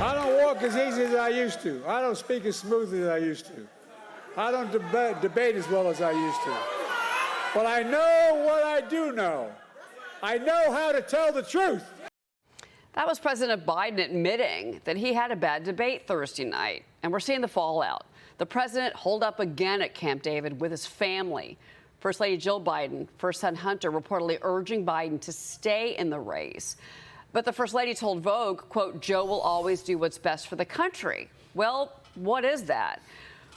I don't walk as easy as I used to. I don't speak as smoothly as I used to. I don't debate as well as I used to. But I know what I do know. I know how to tell the truth. That was President Biden admitting that he had a bad debate Thursday night, and we're seeing the fallout. The president holed up again at Camp David with his family. First Lady Jill Biden, first son Hunter, reportedly urging Biden to stay in the race. But the First Lady told Vogue, quote, Joe will always do what's best for the country. Well, what is that?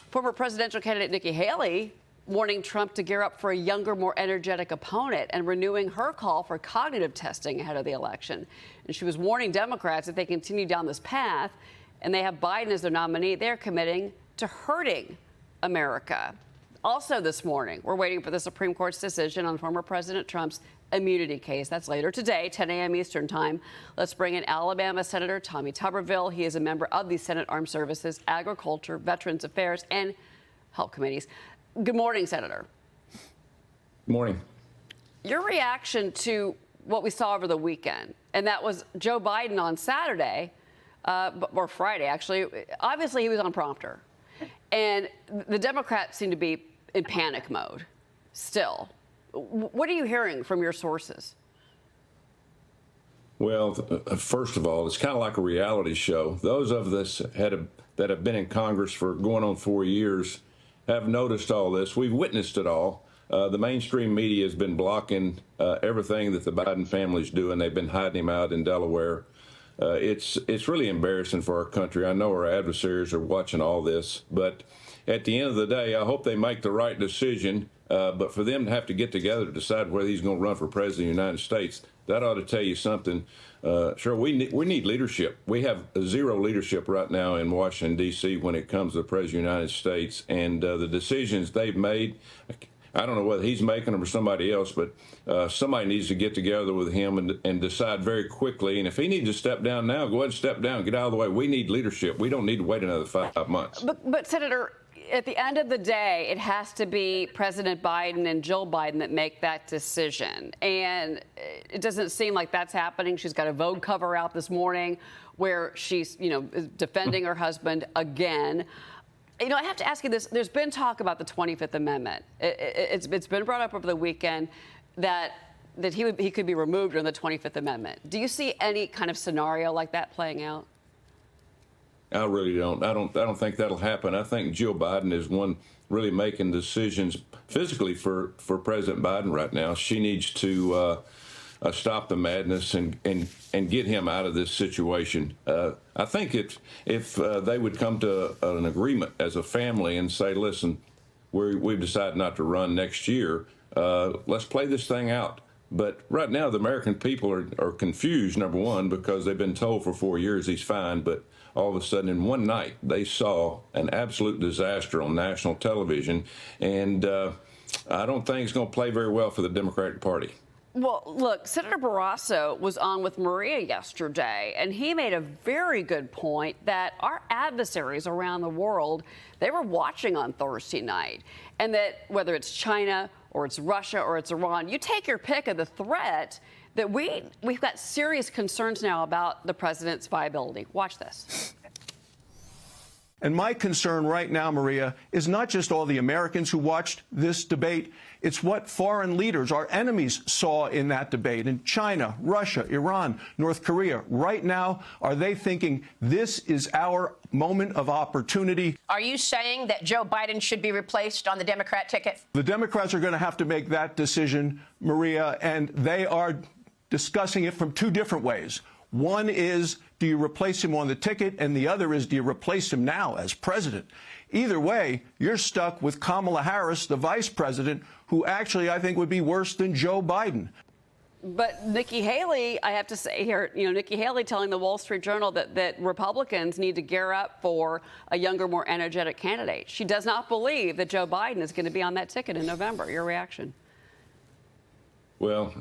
Former presidential candidate Nikki Haley warning Trump to gear up for a younger, more energetic opponent and renewing her call for cognitive testing ahead of the election. And she was warning Democrats if they continue down this path and they have Biden as their nominee, they're committing to hurting America. Also this morning, we're waiting for the Supreme Court's decision on former President Trump's immunity case. That's later today, 10 a.m. Eastern time. Let's bring in Alabama Senator Tommy Tuberville. He is a member of the Senate Armed Services, Agriculture, Veterans Affairs, and Health Committees. Good morning, Senator. Good morning. Your reaction to what we saw over the weekend, and that was Joe Biden on Saturday, or Friday, actually. Obviously, he was on prompter. And the Democrats seem to be in panic mode still. What are you hearing from your sources? Well, first of all, it's kind of like a reality show. Those of us that have been in Congress for going on 4 years have noticed all this. We've witnessed it all. The mainstream media has been blocking everything that the Biden family's doing. They've been hiding him out in Delaware. It's really embarrassing for our country. I know our adversaries are watching all this, but at the end of the day, I hope they make the right decision. But for them to have to get together to decide whether he's going to run for president of the United States, that ought to tell you something. Sure, we need leadership. We have zero leadership right now in Washington, D.C. when it comes to the president of the United States. And the decisions they've made, I don't know whether he's making them or somebody else, but somebody needs to get together with him and decide very quickly. And if he needs to step down now, go ahead and step down, get out of the way. We need leadership. We don't need to wait another 5 months. But Senator, at the end of the day, it has to be President Biden and Jill Biden that make that decision. And it doesn't seem like that's happening. She's got a Vogue cover out this morning where she's, defending her husband again. I have to ask you this. There's been talk about the 25th Amendment. It's been brought up over the weekend that he could be removed on the 25th Amendment. Do you see any kind of scenario like that playing out? I really don't. I don't think that'll happen. I think Jill Biden is one really making decisions physically for President Biden right now. She needs to stop the madness and get him out of this situation. I think if they would come to an agreement as a family and say, listen, we've decided not to run next year. Let's play this thing out. But right now, the American people are confused, number one, because they've been told for 4 years he's fine. But all of a sudden, in one night, they saw an absolute disaster on national television. And I don't think it's going to play very well for the Democratic Party. Well, look, Senator Barrasso was on with Maria yesterday, and he made a very good point that our adversaries around the world, they were watching on Thursday night, and that whether it's China or it's Russia or it's Iran, you take your pick of the threat, that we've got serious concerns now about the president's viability. Watch this. And my concern right now, Maria, is not just all the Americans who watched this debate. It's what foreign leaders, our enemies, saw in that debate in China, Russia, Iran, North Korea. Right now, are they thinking this is our moment of opportunity? Are you saying that Joe Biden should be replaced on the Democrat ticket? The Democrats are going to have to make that decision, Maria, and they are discussing it from two different ways. One is, do you replace him on the ticket? And the other is, do you replace him now as president? Either way, you're stuck with Kamala Harris, the vice president, who actually I think would be worse than Joe Biden. But Nikki Haley, I have to say here, Nikki Haley telling the Wall Street Journal that Republicans need to gear up for a younger, more energetic candidate. She does not believe that Joe Biden is going to be on that ticket in November. Your reaction? Well,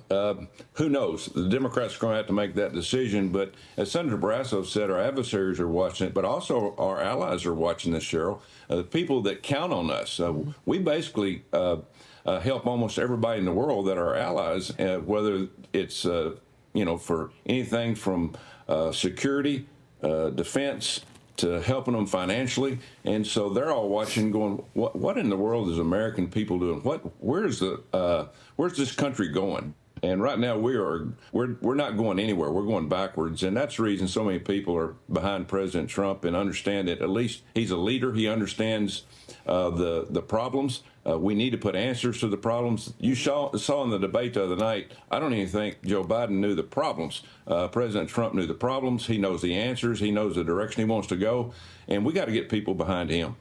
who knows? The Democrats are going to have to make that decision. But as Senator Barrasso said, our adversaries are watching it, but also our allies are watching this, Cheryl. The people that count on us. We basically help almost everybody in the world that are allies, whether it's, for anything from security defense to helping them financially. And so they're all watching going, what in the world is American people doing? Where's this country going? And right now we're not going anywhere. We're going backwards. And that's the reason so many people are behind President Trump and understand that at least he's a leader. He understands the problems. We need to put answers to the problems. You saw in the debate the other night, I don't even think Joe Biden knew the problems. President Trump knew the problems. He knows the answers. He knows the direction he wants to go. And we got to get people behind him.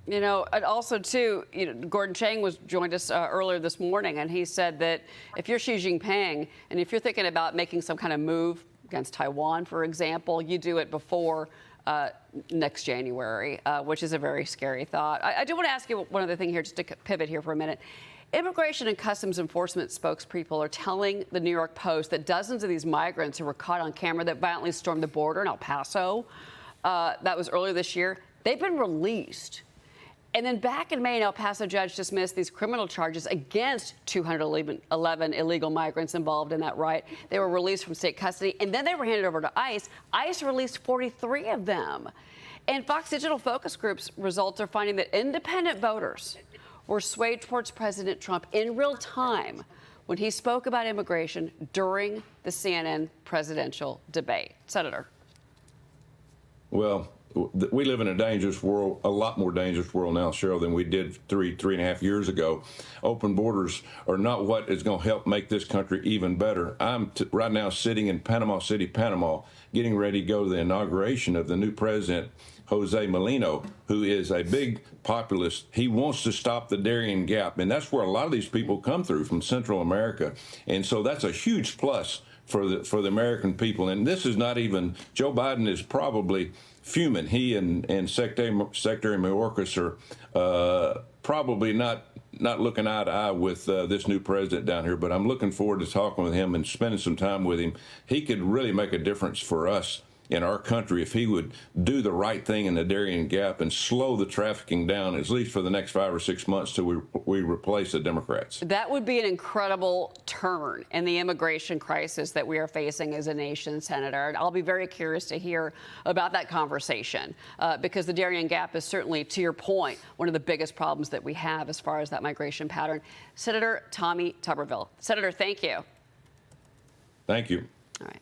You know, and also, too, Gordon Chang joined us earlier this morning, and he said that if you're Xi Jinping and if you're thinking about making some kind of move against Taiwan, for example, you do it before next January, which is a very scary thought. I do want to ask you one other thing here, just to pivot here for a minute. Immigration and Customs Enforcement spokespeople are telling the New York Post that dozens of these migrants who were caught on camera that violently stormed the border in El Paso, that was earlier this year, they've been released. And then back in May, an El Paso judge dismissed these criminal charges against 211 illegal migrants involved in that riot. They were released from state custody, and then they were handed over to ICE. ICE released 43 of them. And Fox Digital focus groups results are finding that independent voters were swayed towards President Trump in real time when he spoke about immigration during the CNN presidential debate. Senator. Well, we live in a dangerous world, a lot more dangerous world now, Cheryl, than we did three and a half years ago. Open borders are not what is going to help make this country even better. I'm right now sitting in Panama City, Panama, getting ready to go to the inauguration of the new president, Jose Molino, who is a big populist. He wants to stop the Darien Gap, and that's where a lot of these people come through from Central America. And so that's a huge plus for the American people. And this is not even, Joe Biden is probably fuming. He and Secretary Mayorkas are probably not looking eye to eye with this new president down here, but I'm looking forward to talking with him and spending some time with him. He could really make a difference for us in our country if he would do the right thing in the Darien Gap and slow the trafficking down, at least for the next 5 or 6 months till we replace the Democrats. That would be an incredible turn in the immigration crisis that we are facing as a nation, Senator. And I'll be very curious to hear about that conversation because the Darien Gap is certainly, to your point, one of the biggest problems that we have as far as that migration pattern. Senator Tommy Tuberville. Senator, thank you. Thank you. All right.